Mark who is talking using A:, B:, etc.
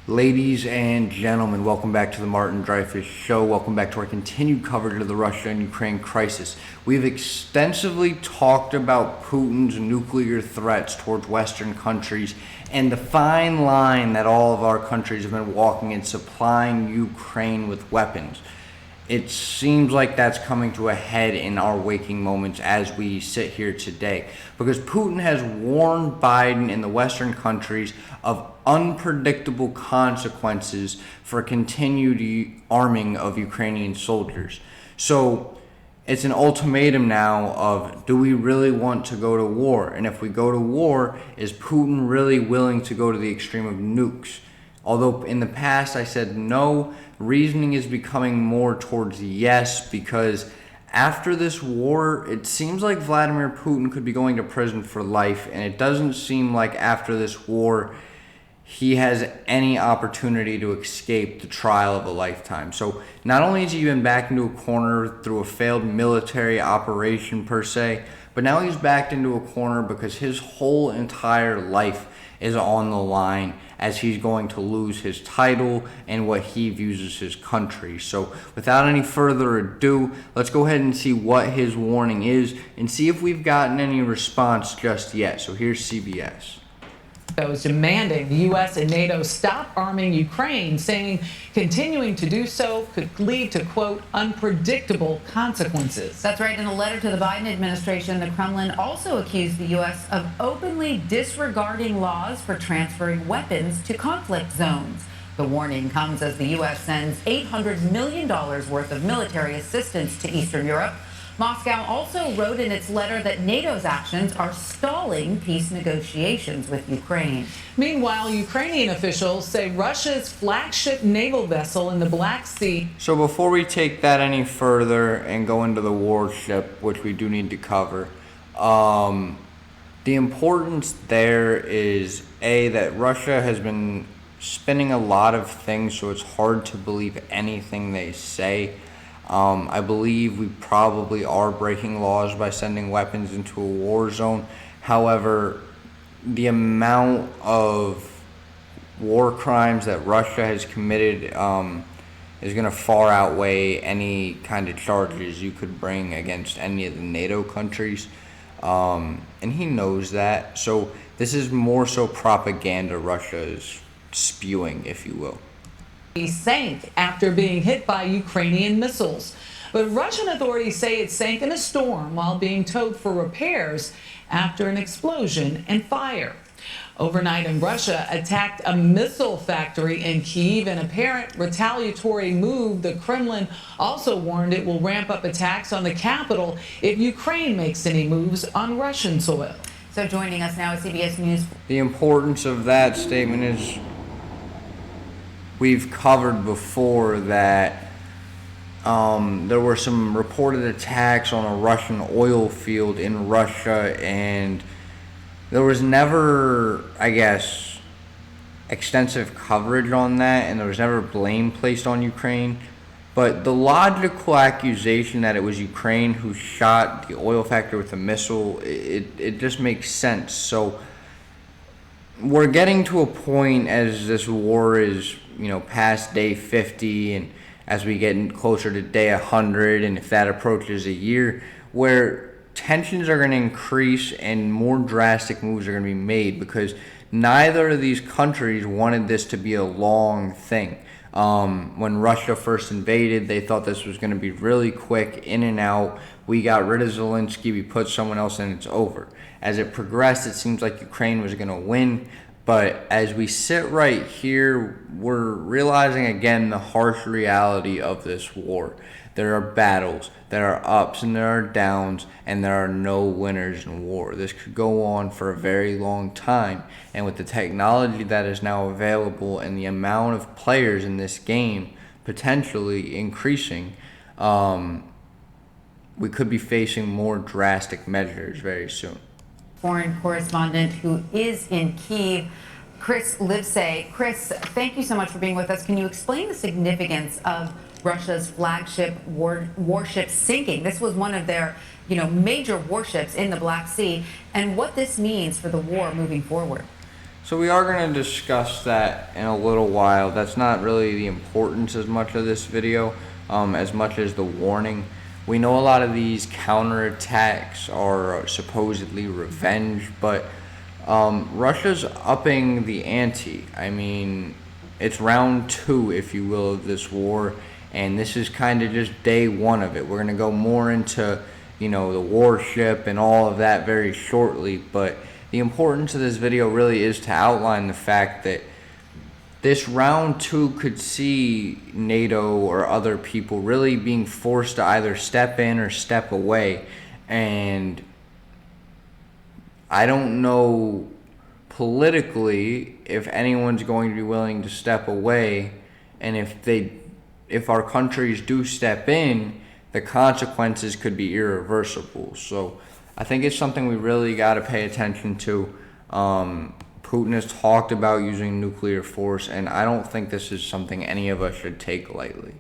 A: Ladies and gentlemen, welcome back to the Martin Dreyfuss Show. Welcome back to our continued coverage of the Russia and Ukraine crisis. We've extensively talked about Putin's nuclear threats towards Western countries and the fine line that all of our countries have been walking in supplying Ukraine with weapons. It seems like that's coming to a head in our waking moments as we sit here today, because Putin has warned Biden and the Western countries of unpredictable consequences for continued arming of Ukrainian soldiers. So it's an ultimatum now of, do we really want to go to war? And if we go to war, is Putin really willing to go to the extreme of nukes? Although in the past I said no, reasoning is becoming more towards yes, because after this war, it seems like Vladimir Putin could be going to prison for life, and it doesn't seem like after this war he has any opportunity to escape the trial of a lifetime. So not only has he been backed into a corner through a failed military operation per se, but now he's backed into a corner because his whole entire life is on the line, as he's going to lose his title and what he views as his country. So without any further ado, let's go ahead and see what his warning is and see if we've gotten any response just yet. So here's CBS.
B: Those demanding the U.S. and NATO stop arming Ukraine, saying continuing to do so could lead to, quote, unpredictable consequences.
C: That's right. In a letter to the Biden administration, the Kremlin also accused the U.S. of openly disregarding laws for transferring weapons to conflict zones. The warning comes as the U.S. sends $800 million worth of military assistance to Eastern Europe. Moscow also wrote in its letter that NATO's actions are stalling peace negotiations with Ukraine.
B: Meanwhile, Ukrainian officials say Russia's flagship naval vessel in the Black Sea.
A: So before we take that any further and go into the warship, which we do need to cover, the importance there is, A, that Russia has been spinning a lot of things, so it's hard to believe anything they say. I believe we probably are breaking laws by sending weapons into a war zone. However, the amount of war crimes that Russia has committed is going to far outweigh any kind of charges you could bring against any of the NATO countries. And he knows that. So this is more so propaganda Russia is spewing, if you will.
B: He sank after being hit by Ukrainian missiles. But Russian authorities say it sank in a storm while being towed for repairs after an explosion and fire. Overnight in Russia attacked a missile factory in Kyiv, an apparent retaliatory move. The Kremlin also warned it will ramp up attacks on the capital if Ukraine makes any moves on Russian soil.
C: So joining us now is CBS News.
A: The importance of that statement is, we've covered before that there were some reported attacks on a Russian oil field in Russia, and there was never, I guess, extensive coverage on that, and there was never blame placed on Ukraine. But the logical accusation that it was Ukraine who shot the oil factory with a missile, it just makes sense. So we're getting to a point as this war is, past day 50, and as we get closer to day 100, and if that approaches a year, where tensions are going to increase and more drastic moves are going to be made, because neither of these countries wanted this to be a long thing. When Russia first invaded, they thought this was going to be really quick, in and out. We got rid of Zelensky, we put someone else in, it's over. As it progressed, it seems like Ukraine was going to win. But as we sit right here, we're realizing again the harsh reality of this war. There are battles, there are ups and there are downs, and there are no winners in war. This could go on for a very long time. And with the technology that is now available and the amount of players in this game potentially increasing, we could be facing more drastic measures very soon.
C: Foreign correspondent who is in Kyiv, Chris Livesay. Chris, thank you so much for being with us. Can you explain the significance of Russia's flagship warship sinking? This was one of their, major warships in the Black Sea, and what this means for the war moving forward.
A: So we are going to discuss that in a little while. That's not really the importance as much of this video, as much as the warning. We know a lot of these counterattacks are supposedly revenge, but Russia's upping the ante. I mean, it's round 2, if you will, of this war, and this is kind of just day 1 of it. We're going to go more into, the warship and all of that very shortly, but the importance of this video really is to outline the fact that this round 2 could see NATO or other people really being forced to either step in or step away. And I don't know politically if anyone's going to be willing to step away, and if our countries do step in, the consequences could be irreversible. So I think it's something we really got to pay attention to. Putin has talked about using nuclear force, and I don't think this is something any of us should take lightly.